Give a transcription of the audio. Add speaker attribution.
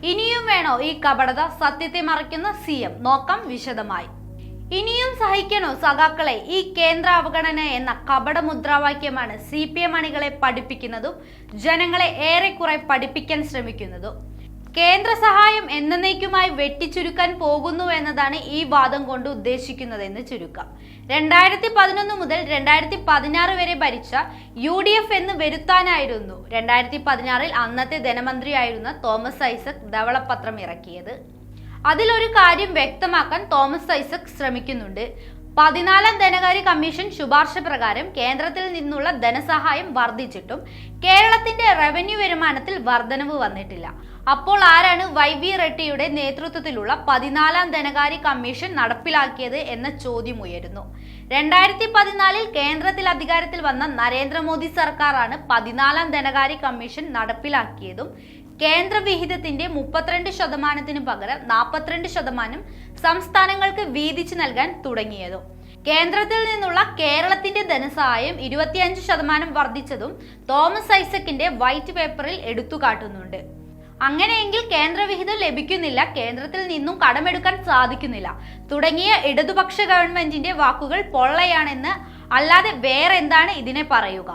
Speaker 1: ഇനിയും വേണോ ഈ കപടത? സത്യത്തെ മറയ്ക്കുന്ന CM. നോക്കാം വിശദമായി. ഇനിയും സഹിക്കണോ സഖാക്കളെ ഈ കേന്ദ്ര അവഗണന എന്ന കപട മുദ്രാവാക്യമാണ് CPM അണികളെ പഠിപ്പിക്കുന്നതും ജനങ്ങളെ ഏറെക്കുറെ പഠിപ്പിക്കാൻ ശ്രമിക്കുന്നതും. കേന്ദ്ര സഹായം എന്നേക്കുമായി വെട്ടിച്ചുരുക്കാൻ പോകുന്നു എന്നതാണ് ഈ വാദം കൊണ്ട് ഉദ്ദേശിക്കുന്നതെന്ന് ചുരുക്കം. 2011 മുതൽ 2016 വരെ ഭരിച്ച UDF എന്ന് വരുത്താനായിരുന്നു 2016 അന്നത്തെ ധനമന്ത്രിയായിരുന്ന തോമസ് ഐസക് ധവളപത്രം ഇറക്കിയത്. അതിലൊരു കാര്യം വ്യക്തമാക്കാൻ തോമസ് ഐസക് ശ്രമിക്കുന്നുണ്ട്. 14ാം ധനകാര്യ കമ്മീഷൻ ശുപാർശ പ്രകാരം കേന്ദ്രത്തിൽ നിന്നുള്ള ധനസഹായം വർദ്ധിച്ചിട്ടും കേരളത്തിന്റെ റവന്യൂ വരുമാനത്തിൽ വർധനവ് വന്നിട്ടില്ല. അപ്പോൾ ആരാണ് YV റെഡ്ഡിയുടെ നേതൃത്വത്തിലുള്ള 14ാം ധനകാര്യ കമ്മീഷൻ നടപ്പിലാക്കിയത് എന്ന ചോദ്യം ഉയരുന്നു. 2014 കേന്ദ്രത്തിൽ അധികാരത്തിൽ വന്ന നരേന്ദ്രമോദി സർക്കാരാണ് 14ാം ധനകാര്യ കമ്മീഷൻ നടപ്പിലാക്കിയതും കേന്ദ്ര വിഹിതത്തിന്റെ 32% പകരം 42% സംസ്ഥാനങ്ങൾക്ക് വീതിച്ചു നൽകാൻ തുടങ്ങിയതും. കേന്ദ്രത്തിൽ നിന്നുള്ള കേരളത്തിന്റെ ധനസഹായം 25% വർദ്ധിച്ചതും തോമസ് ഐസക്കിന്റെ വൈറ്റ് പേപ്പറിൽ എടുത്തുകാട്ടുന്നുണ്ട്. അങ്ങനെയെങ്കിൽ കേന്ദ്രവിഹിതം ലഭിക്കുന്നില്ല, കേന്ദ്രത്തിൽ നിന്നും കടമെടുക്കാൻ സാധിക്കുന്നില്ല തുടങ്ങിയ ഇടതുപക്ഷ ഗവൺമെന്റിന്റെ വാക്കുകൾ പൊള്ളയാണെന്ന് അല്ലാതെ വേറെന്താണ് ഇതിനെ പറയുക?